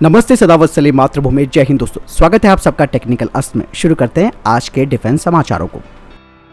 नमस्ते, सदावत सलीम, मातृभूमि, जय हिंद। दोस्तों, स्वागत है आप सबका टेक्निकल अस्त्र में। शुरू करते हैं आज के डिफेंस समाचारों को।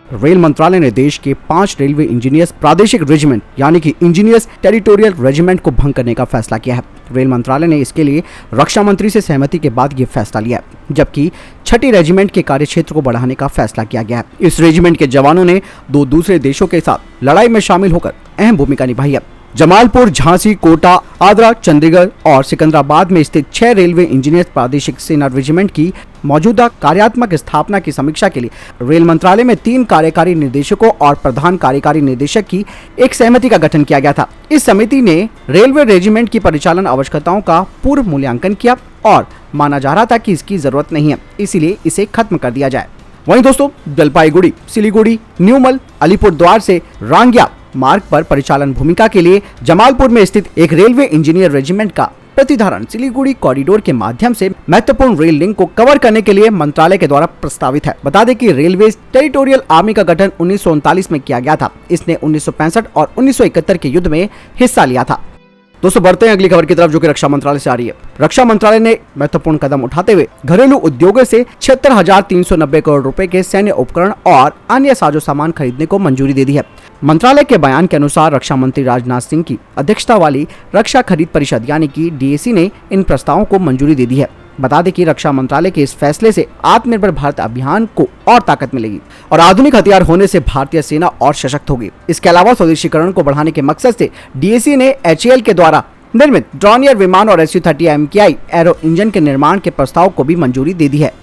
रेल मंत्रालय ने देश के 5 रेलवे इंजीनियर्स प्रादेशिक रेजिमेंट यानी कि इंजीनियर्स टेरिटोरियल रेजिमेंट को भंग करने का फैसला किया है। रेल मंत्रालय ने इसके लिए रक्षा मंत्री से सहमति के बाद ये फैसला लिया है, जबकि 6ठी रेजिमेंट के कार्यक्षेत्र को बढ़ाने का फैसला किया गया है। इस रेजिमेंट के जवानों ने 2 दूसरे देशों के साथ लड़ाई में शामिल होकर अहम भूमिका निभाई है। जमालपुर, झांसी, कोटा, आगरा, चंडीगढ़ और सिकंदराबाद में स्थित 6 रेलवे इंजीनियर्स प्रादेशिक सेना रेजिमेंट की मौजूदा कार्यात्मक स्थापना की समीक्षा के लिए रेल मंत्रालय में 3 कार्यकारी निर्देशकों और प्रधान कार्यकारी निर्देशक की एक समिति का गठन किया गया था। इस समिति ने रेलवे रेजिमेंट की परिचालन आवश्यकताओं का पूर्व मूल्यांकन किया और माना जा रहा था कि इसकी जरूरत नहीं है, इसीलिए इसे खत्म कर दिया जाए। वहीं दोस्तों, जलपाईगुड़ी, सिलीगुड़ी, न्यूमल, अलीपुरद्वार से रांगिया मार्ग पर परिचालन भूमिका के लिए जमालपुर में स्थित एक रेलवे इंजीनियर रेजिमेंट का प्रतिधारण सिलीगुड़ी कॉरिडोर के माध्यम से महत्वपूर्ण रेल लिंक को कवर करने के लिए मंत्रालय के द्वारा प्रस्तावित है। बता दें कि रेलवे टेरिटोरियल आर्मी का गठन 1939 में किया गया था। इसने 1965 और 1971 के युद्ध में हिस्सा लिया था। दोस्तों, बढ़ते हैं अगली खबर की तरफ, जो कि रक्षा मंत्रालय से आ रही है। रक्षा मंत्रालय ने महत्वपूर्ण कदम उठाते हुए घरेलू उद्योगों से 76,390 करोड़ रुपए के सैन्य उपकरण और अन्य साजो सामान खरीदने को मंजूरी दे दी है। मंत्रालय के बयान के अनुसार रक्षा मंत्री राजनाथ सिंह की अध्यक्षता वाली रक्षा खरीद परिषद यानी कि डीएसी ने इन प्रस्तावों को मंजूरी दे दी है। बता दें कि रक्षा मंत्रालय के इस फैसले से आत्मनिर्भर भारत अभियान को और ताकत मिलेगी और आधुनिक हथियार होने से भारतीय सेना और सशक्त होगी। इसके अलावा स्वदेशीकरण को बढ़ाने के मकसद से डीएसी ने एचएएल के द्वारा निर्मित ड्रॉनियर विमान और SU-30 MKI एरो इंजन के निर्माण के प्रस्ताव को भी मंजूरी दे दी है।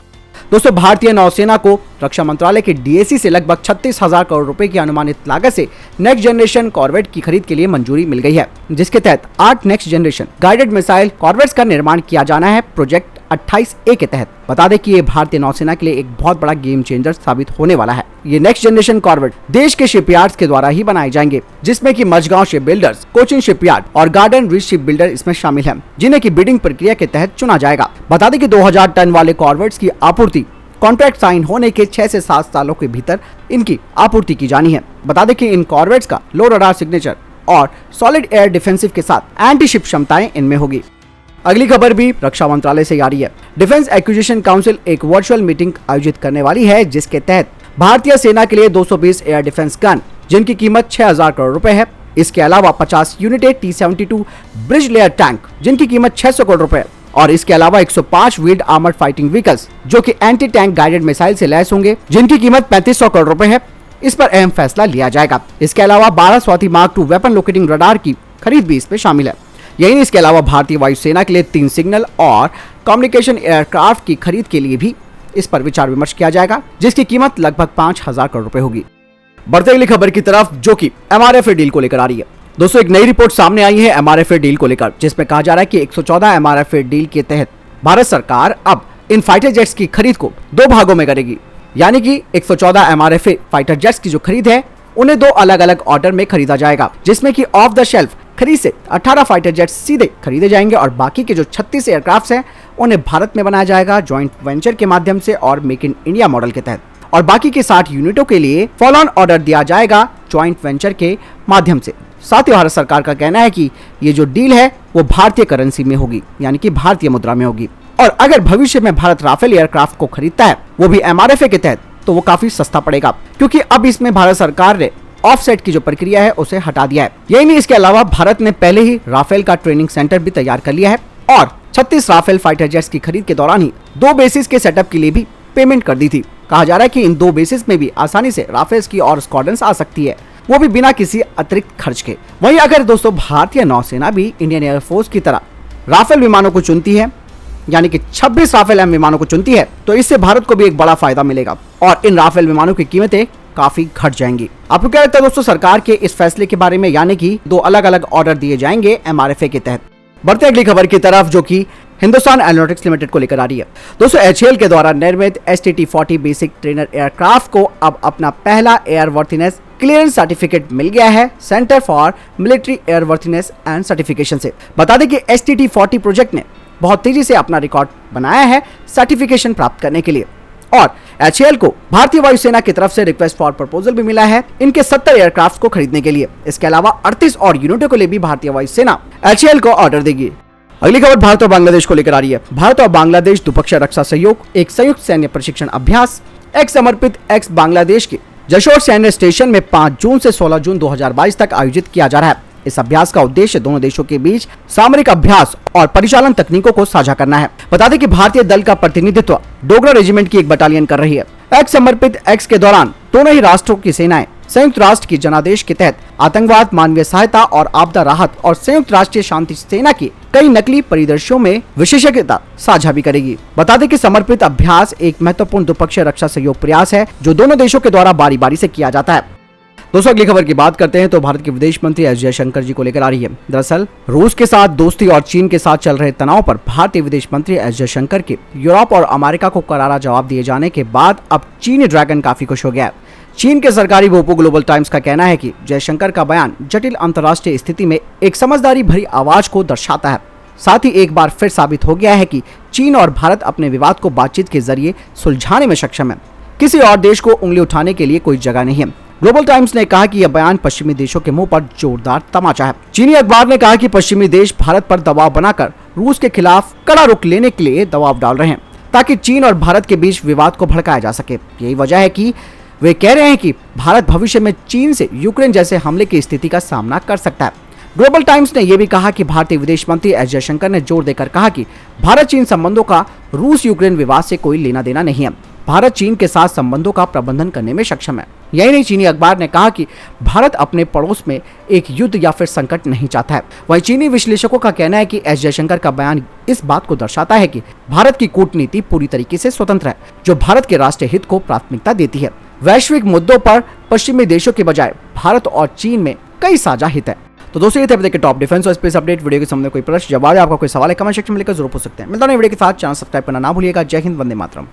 दोस्तों, भारतीय नौसेना को रक्षा मंत्रालय के डीएसी से लगभग 36,000 करोड़ रुपए की अनुमानित लागत से नेक्स्ट जनरेशन कॉर्वेट की खरीद के लिए मंजूरी मिल गई है, जिसके तहत 8 next generation guided missile corvettes का निर्माण किया जाना है प्रोजेक्ट 28A के तहत। बता दें कि ये भारतीय नौसेना के लिए एक बहुत बड़ा गेम चेंजर साबित होने वाला है। ये नेक्स्ट जनरेशन कॉर्वेट देश के शिपयार्ड्स के द्वारा ही बनाए जाएंगे, जिसमें कि Mazagon ship builders, Cochin shipyard और गार्डन रिच शिप बिल्डर इसमें शामिल हैं, जिन्हें की बिडिंग प्रक्रिया के तहत चुना जाएगा। बता दें कि 2000 टन वाले कॉर्वेट्स की आपूर्ति कॉन्ट्रैक्ट साइन होने के 6 से 7 सालों के भीतर इनकी आपूर्ति की जानी है। बता दें कि इन कॉर्वेट्स का लो रडार सिग्नेचर और सॉलिड एयर डिफेंसिव के साथ एंटी शिप क्षमताएं इनमें होगी। अगली खबर भी रक्षा मंत्रालय से आ रही है। डिफेंस एक्विजिशन काउंसिल एक वर्चुअल मीटिंग आयोजित करने वाली है, जिसके तहत भारतीय सेना के लिए 220 एयर डिफेंस गन, जिनकी कीमत 6,000 करोड़ रुपए है। इसके अलावा 50 united T-72 bridge layer tank, जिनकी कीमत 600 करोड़ रुपए, और इसके अलावा 105 व्हील्ड आर्मर्ड फाइटिंग व्हीकल्स, जो कि एंटी टैंक गाइडेड मिसाइल से लैस होंगे, जिनकी कीमत 3500 करोड़ रुपए है। इस पर अहम फैसला लिया जाएगा। इसके अलावा 12 Swati mark 2 weapon locating radar की खरीद भी इसमें शामिल है। यही नहीं, इसके अलावा भारतीय वायुसेना के लिए 3 सिग्नल और कम्युनिकेशन एयरक्राफ्ट की खरीद के लिए भी इस पर विचार विमर्श किया जाएगा, जिसकी कीमत लगभग 5,000 करोड़ रुपए होगी। बढ़ते अगली खबर की तरफ, जो कि MRFA डील को लेकर आ रही है। दोस्तों, एक नई रिपोर्ट सामने आई है MRFA डील को लेकर, जिसमें कहा जा रहा है कि 114 MRFA डील के तहत भारत सरकार अब इन फाइटर जेट्स की खरीद को 2 भागों में करेगी। यानी कि 114 MRFA फाइटर जेट्स की जो खरीद है, उन्हें 2 अलग अलग ऑर्डर में खरीदा जाएगा, जिसमें कि ऑफ द शेल्फ खरीद से 18 फाइटर जेट्स सीधे खरीदे जाएंगे और बाकी के जो 36 एयरक्राफ्ट हैं, उन्हें भारत में बनाया जाएगा जॉइंट वेंचर के माध्यम से और मेक इन इंडिया मॉडल के तहत, और बाकी के 60 यूनिटों के लिए फॉलो ऑन ऑर्डर दिया जाएगा जॉइंट वेंचर के माध्यम से। साथ ही भारत सरकार का कहना है कि ये जो डील है वो भारतीय करेंसी में होगी, यानी कि भारतीय मुद्रा में होगी। और अगर भविष्य में भारत राफेल एयरक्राफ्ट को खरीदता है, वो भी MRFA के तहत, तो वो काफी सस्ता पड़ेगा, क्योंकि अब इसमें भारत सरकार ने ऑफसेट की जो प्रक्रिया है उसे हटा दिया है। यही नहीं, इसके अलावा भारत ने पहले ही राफेल का ट्रेनिंग सेंटर भी तैयार कर लिया है और 36 राफेल फाइटर जेट्स की खरीद के दौरान ही 2 बेसिस के सेटअप के लिए भी पेमेंट कर दी थी। कहा जा रहा है कि इन 2 बेसिस में भी आसानी से राफेल्स की और स्क्वाड्रन्स आ सकती है, वो भी बिना किसी अतिरिक्त खर्च के। वहीं अगर दोस्तों भारतीय नौसेना भी इंडियन एयरफोर्स की तरह राफेल विमानों को चुनती है, यानी कि 26 राफेल M विमानों को चुनती है, तो इससे भारत को भी एक बड़ा फायदा मिलेगा और इन राफेल विमानों की कीमतें काफी घट जाएंगी। आपको क्या लगता है दोस्तों सरकार के इस फैसले के बारे में, यानी कि 2 अलग अलग ऑर्डर दिए जाएंगे MRFA के तहत? बढ़ते अगली खबर की तरफ, जो कि हिंदुस्तान एरोनॉटिक्स लिमिटेड को लेकर आ रही है। दोस्तों, HAL के द्वारा निर्मित STT-40 बेसिक ट्रेनर एयरक्राफ्ट को अब अपना पहला एयरवर्थीनेस क्लियरेंस सर्टिफिकेट मिल गया है centre for military airworthiness and certification से। बता दें कि STT-40 प्रोजेक्ट ने बहुत तेजी से अपना रिकॉर्ड बनाया है सर्टिफिकेशन प्राप्त करने के लिए, और HAL को भारतीय वायुसेना की तरफ से रिक्वेस्ट फॉर प्रपोजल भी मिला है इनके 70 एयरक्राफ्ट को खरीदने के लिए। इसके अलावा 38 और यूनिटों के लिए भी भारतीय वायुसेना HAL को ऑर्डर देगी। अगली खबर भारत और बांग्लादेश को लेकर आ रही है। भारत और बांग्लादेश द्विपक्षीय रक्षा सहयोग, एक संयुक्त सैन्य प्रशिक्षण अभ्यास एक्स समर्पित एक्स बांग्लादेश के जशोर सैन्य स्टेशन में 5 जून से 16 जून 2022 तक आयोजित किया जा रहा है। इस अभ्यास का उद्देश्य दोनों देशों के बीच सामरिक अभ्यास और परिचालन तकनीकों को साझा करना है। बता दें कि भारतीय दल का प्रतिनिधित्व डोगरा रेजिमेंट की एक बटालियन कर रही है। एक्स समर्पित एक्स के दौरान दोनों ही राष्ट्रों की सेनाएं संयुक्त राष्ट्र की जनादेश के तहत आतंकवाद, मानवीय सहायता और आपदा राहत और संयुक्त राष्ट्रीय शांति सेना की कई नकली परिदृश्यों में विशेषज्ञता साझा भी करेगी। बता दें कि समर्पित अभ्यास एक महत्वपूर्ण द्विपक्षीय रक्षा सहयोग प्रयास है जो दोनों देशों के द्वारा बारी बारी से किया जाता है। दोस्तों अगली खबर की बात करते हैं तो भारत के विदेश मंत्री एस जयशंकर जी को लेकर आ रही है। दरअसल रूस के साथ दोस्ती और चीन के साथ चल रहे तनाव पर भारतीय विदेश मंत्री एस जयशंकर के यूरोप और अमेरिका को करारा जवाब दिए जाने के बाद अब चीनी ड्रैगन काफी खुश हो गया है। चीन के सरकारी बोपो ग्लोबल टाइम्स का कहना है कि जयशंकर का बयान जटिल अंतर्राष्ट्रीय स्थिति में एक समझदारी भरी आवाज को दर्शाता है। साथ ही एक बार फिर साबित हो गया है कि चीन और भारत अपने विवाद को बातचीत के जरिए सुलझाने में सक्षम है। किसी और देश को उंगली उठाने के लिए कोई जगह नहीं है। ग्लोबल टाइम्स ने कहा कि यह बयान पश्चिमी देशों के मुंह पर जोरदार तमाचा है। चीनी अखबार ने कहा कि पश्चिमी देश भारत पर दबाव बनाकर रूस के खिलाफ कड़ा रुख लेने के लिए दबाव डाल रहे हैं ताकि चीन और भारत के बीच विवाद को भड़काया जा सके। यही वजह है कि वे कह रहे हैं कि भारत भविष्य में चीन से यूक्रेन जैसे हमले की स्थिति का सामना कर सकता है। ग्लोबल टाइम्स ने यह भी कहा कि भारतीय विदेश मंत्री एस जयशंकर ने जोर देकर कहा कि भारत चीन संबंधों का रूस यूक्रेन विवाद से कोई लेना देना नहीं है। भारत चीन के साथ संबंधों का प्रबंधन करने में सक्षम है। यही नहीं, चीनी अखबार ने कहा कि भारत अपने पड़ोस में एक युद्ध या फिर संकट नहीं चाहता है। वहीं चीनी विश्लेषकों का कहना है कि एस जयशंकर का बयान इस बात को दर्शाता है कि भारत की कूटनीति पूरी तरीके से स्वतंत्र है, जो भारत के राष्ट्रीय हित को प्राथमिकता देती है। वैश्विक मुद्दों पर पश्चिमी देशों के बजाय भारत और चीन में कई साझा हित है। तो दोस्तों ये थे अब तक के टॉप डिफेंस और स्पेस अपडेट। वीडियो के सामने कोई प्रश्न जवाब या आपका कोई सवाल है कमेंट सेक्शन में लिखकर जरूर पूछ सकते हैं। मिलता है वीडियो के साथ। चैनल सब्सक्राइब करना ना भूलिएगा। जय हिंद, वंदे मातरम।